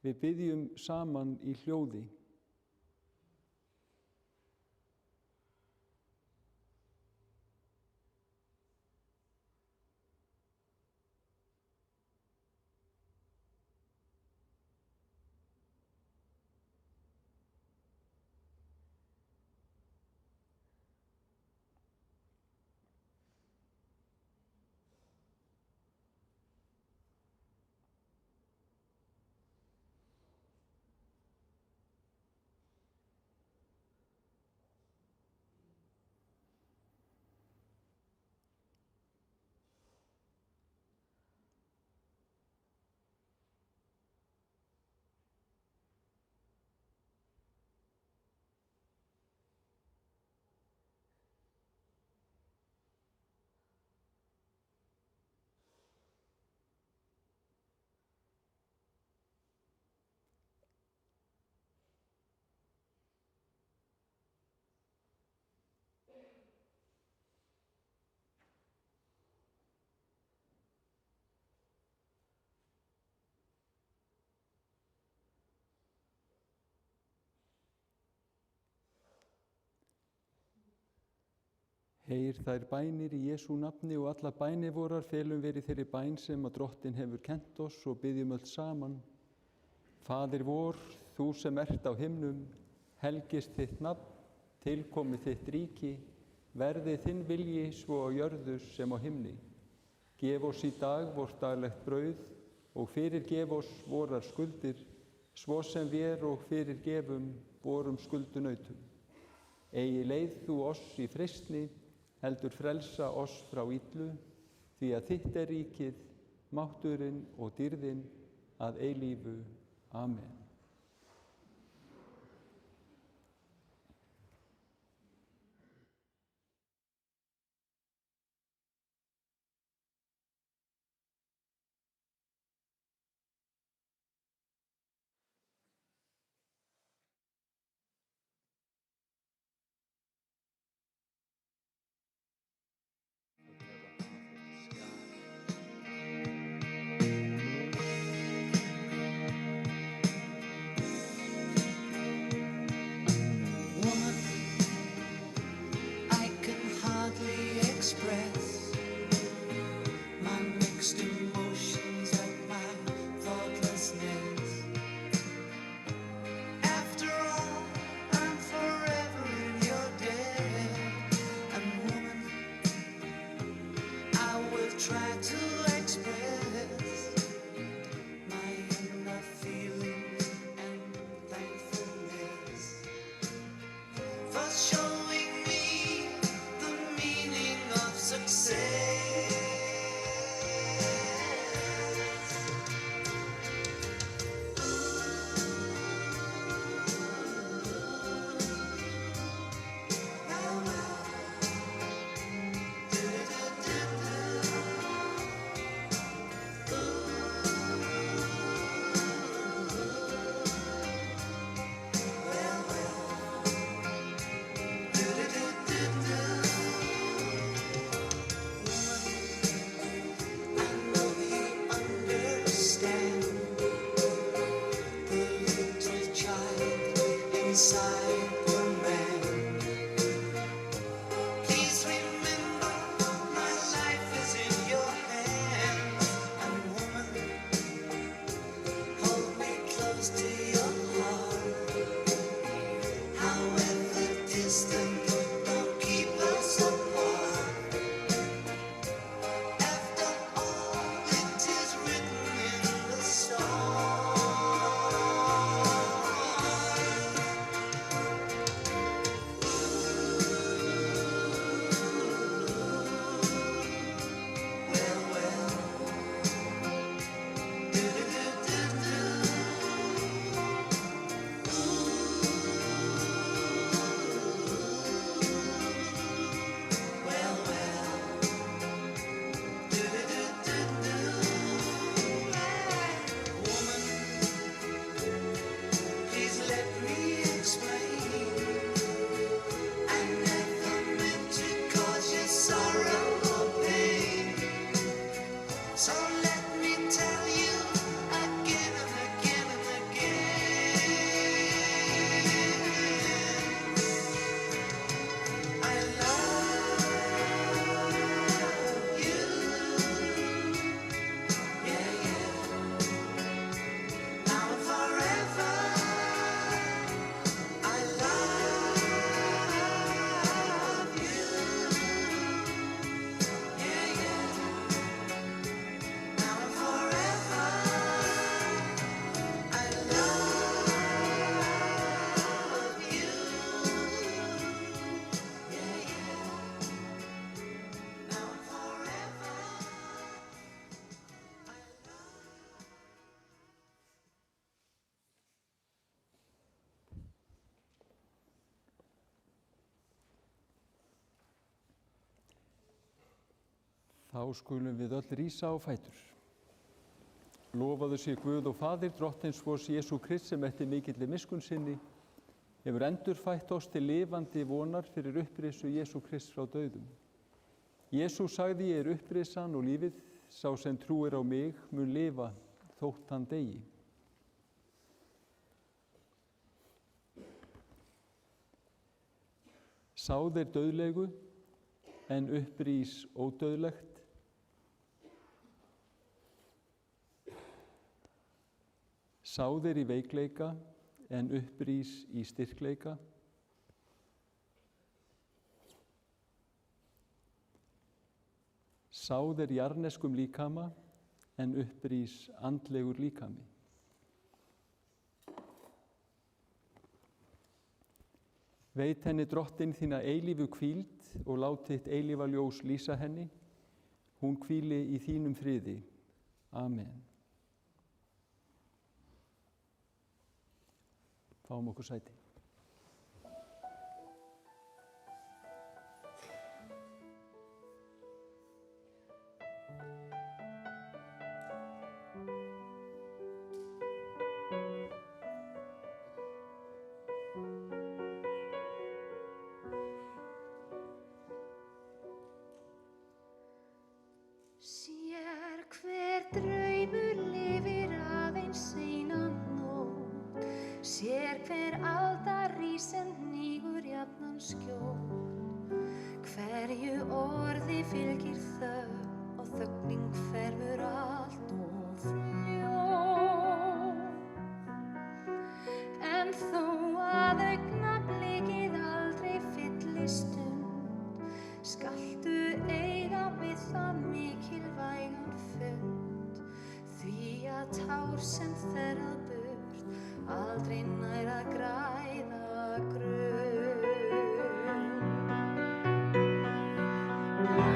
Við biðjum saman í hljóði. Heyr þær bænir í Jesú nafni og alla bænir vorar felum verið þeirri bæn sem að drottin hefur kent oss og byggjum öll saman. Faðir vor, þú sem ert á himnum, helgist þitt nafn, tilkomi þitt ríki, verði þinn vilji svo á jörðu sem á himni. Gef oss í dag vort daglegt brauð og fyrirgef oss vorar skuldir, svo sem vér og fyrirgefum vorum skuldunautum. Eigi leið þú oss í freistni, heldur frelsa oss frá illu, því að þitt er ríkið, mátturinn og dýrðin að eilífu. Amen. Þá skulum við öll rísa á fætur. Lofaðu sé Guð og Faðir drottins vors Jesú Krist sem eftir mikilli miskunn sinni hefur endurfætt oss til lifandi vonar fyrir upprisu Jesú Krist frá dauðum. Jesú sagði ég er upprisan og lífið, sá sem trúir á mig mun lifa þótt hann deyi. Sá þeir dauðlegu en upprís ódauðlegt. Sáðir í veikleika en upprís í styrkleika. Sáðir jarneskum líkama en upprís andlegur líkami. Veit henni drottin þína eilífu hvíld og lát þitt eilífa ljós lýsa henni. Hún hvíli í þínum friði. Amen. Fáum okkur sæti. Sér hver draumur lifir aðeins eina nótt, sér hver aldar rís en hnígur jafnan skjótt. Hverju orði fylgir þögn og þögnin hverfur allt of fljótt. En þó að augnablikið aldrei fylli stund, skaltu eiga við það mikilvægan fund, því að tár sem þerrað burt aldrei nær að græða grunn.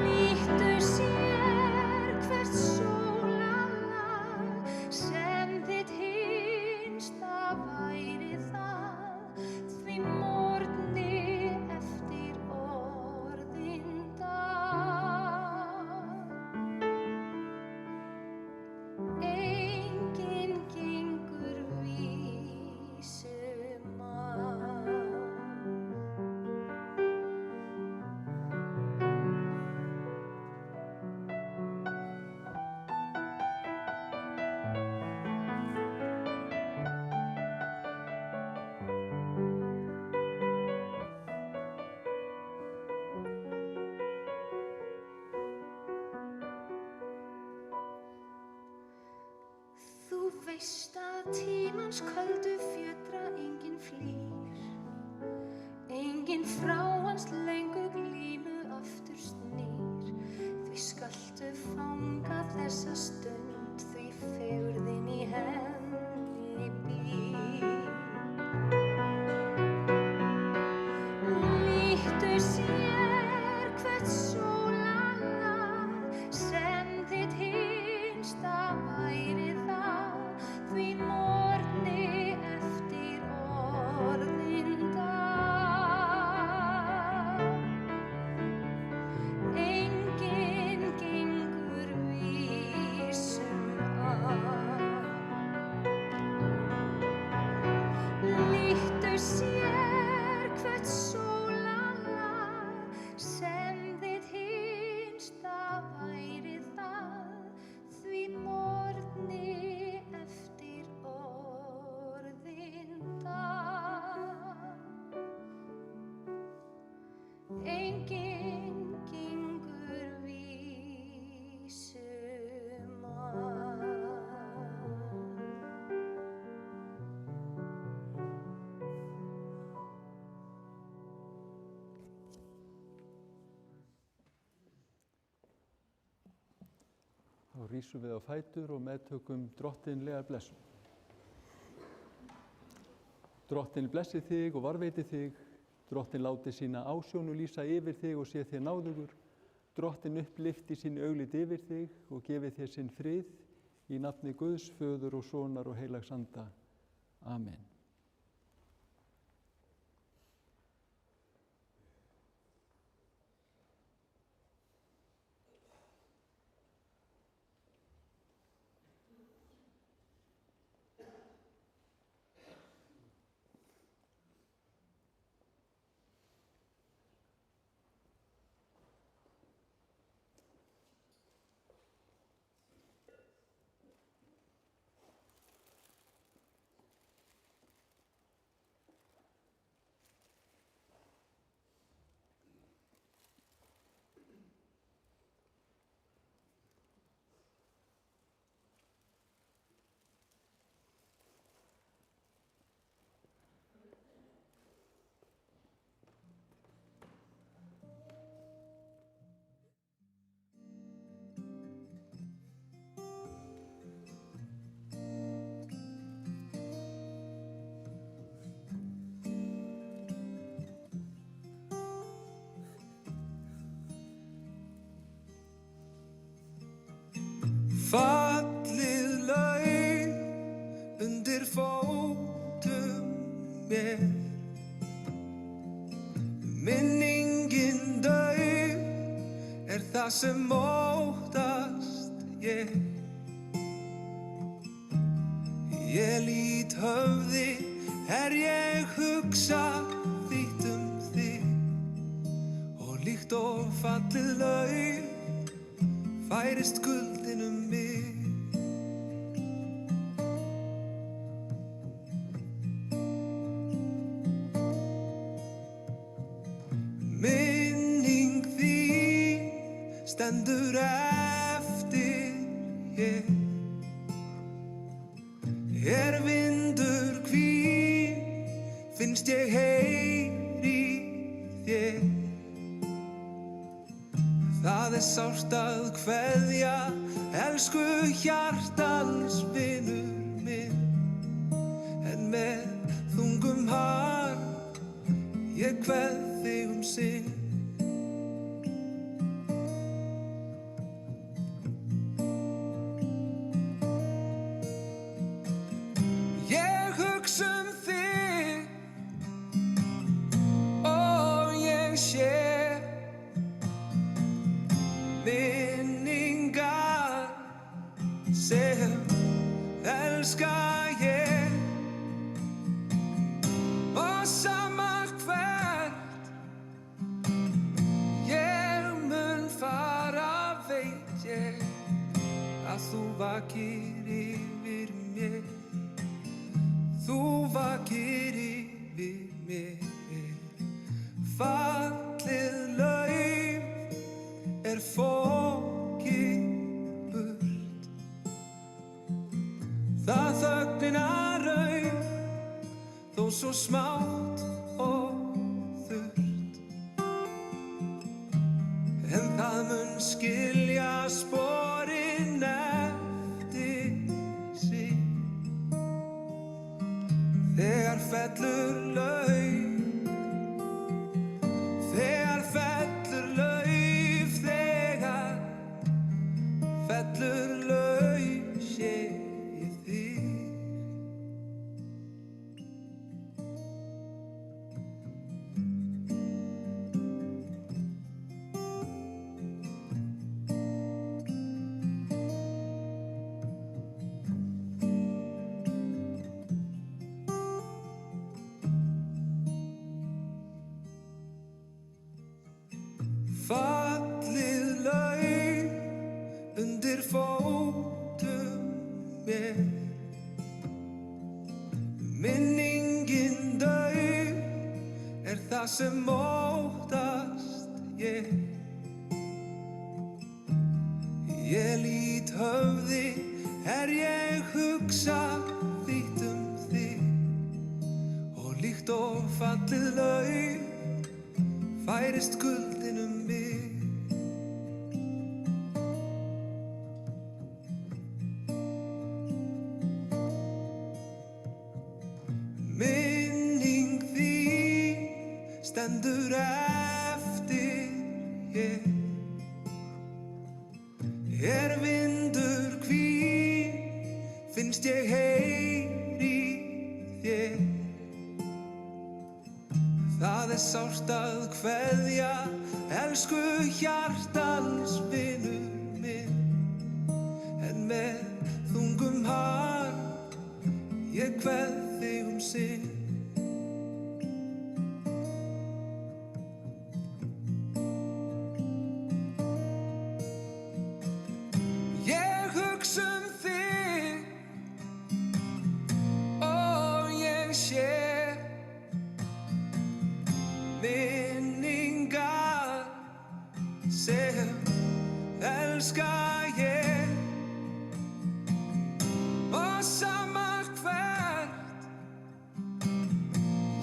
Nýttu sér hvert sólarlag sem þitt hinsta væri það, því morgni eftir orðinn dag. Enginn gengur vísum að. Þú veist að tímans köldu fjötra enginn flýr, enginn frá hans löngu glímu aftur snýr, því skaltu fanga þessa stund, því fegurðin í henni býr. Nýttu sér hvert sólarlag sem þitt hinsta væri það, því morgni eftir orðinn dag. Enginn gengur vísum að. Nýttu sér hvert sólarlag sem þitt hinsta væri það, því morgni eftir orðinn dag. Enginn gengur vísum að. Þá rísum við á fætur og meðtökum drottinlegar blessun. Drottin blessi þig og varveiti þig. Drottin láti sína ásjónu lýsa yfir þig og sé þér náðugur. Drottin upplyfti sín augliti yfir þig og gefi þér sinn frið í nafni Guðs, Föður og Sonar og Heilags Anda. Amen. Fallið lauf undir fótum mér, minningin dauf það sem óttast ég. Ég lít höfði ég hugsa þitt þig og líkt og fallið lauf færist kuldinn mig. Minning þín stendur eftir ég. Vindur hvín finnst ég heyri þér. Það sárt að kveðja elsku hjartans vinur minn, en með þungum harm ég kveð þig sinn. Ég hugsa þig og ég sé minningar sem elska ég, og sama hvert ég mun fara veit ég að þú vakir yfir mér. Þú vakir yfir mér. Fallið lauf fokið burt. Það þögnina rauf, þó svo smátt og þurrt, en það mun skilja sporin eftir sig. Þegar fellur lauf, þegar fellur lauf, þegar fellur lauf sé ég þig. Fallið lauf undir fótum mér, minningin dauf það sem óttast ég. Ég lít höfði ég hugsa þitt þig, og líkt og fallið lauf færist kuldinn mig. Minning þín stendur eftir ég. Vindur hvín finnst ég heyri þér. Það sárt að kveðja elsku hjartans vinur minn, en með þungum harm ég kveð þig sinn. Ég hugsa þig og ég sé minningar sem elska ég, og sama hvert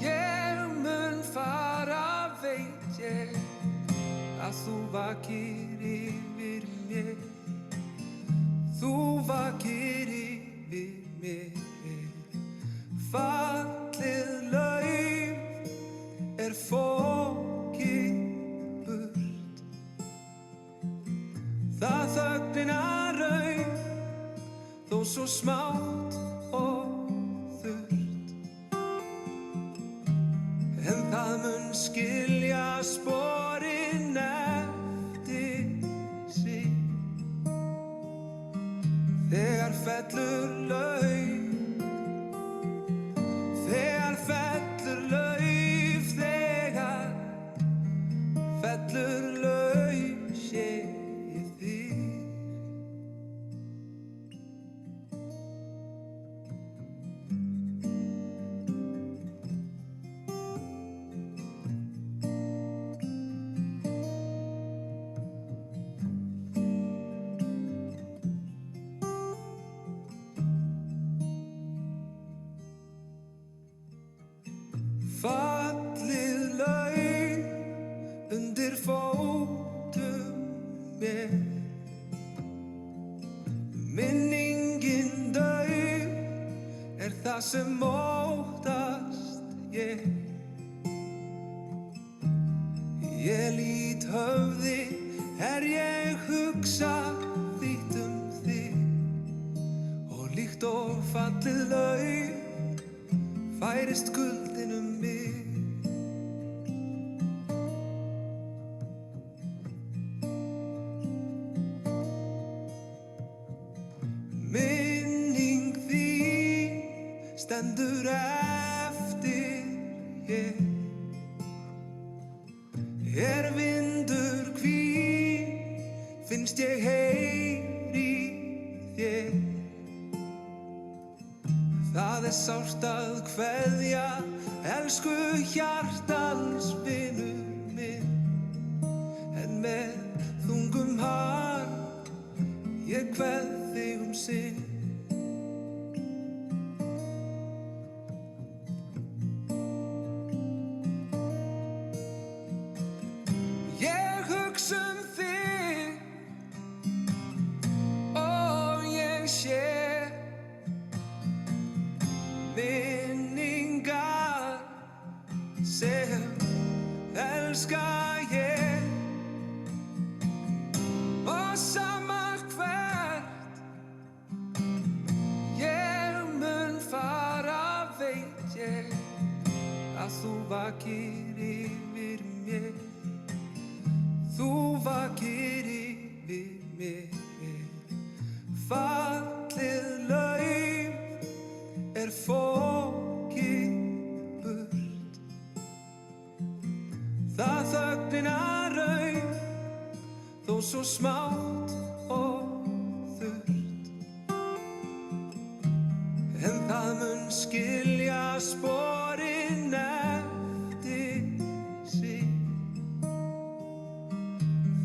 ég mun fara veit ég að þú vakir yfir mér. Þú vakir yfir mér. Fallið lauf fokið burt. Það þögnina rauf, svo smátt og þurrt. En það mun skilja sporin eftir sig. Þegar fellur lauf, þegar fellur lauf, þegar fellur lauf, sé ég þig. Fallið lauf undir fótum mér. Minningin dauf það sem óttast ég. Ég lít höfði ég hugsa þitt þig. Og líkt og fallið lauf færist kuldinn mig. Minning þín stendur eftir ég. Vindur hvín finnst ég heyri þér. Það sárt að kveðja elsku hjartans vinur minn. En með þungum harm ég kveð þig sinn. Ég hugsa þig og ég sé minningar sem elska ég. Og sama hvert ég mun fara veit ég að þú vakir yfir mér. Þú vakir yfir mér. Fallið lauf fokið burt. Það þögnina rauf þó svo smátt og þurrt. En það mun skilja sporin eftir sig.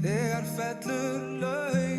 Þegar fellur lauf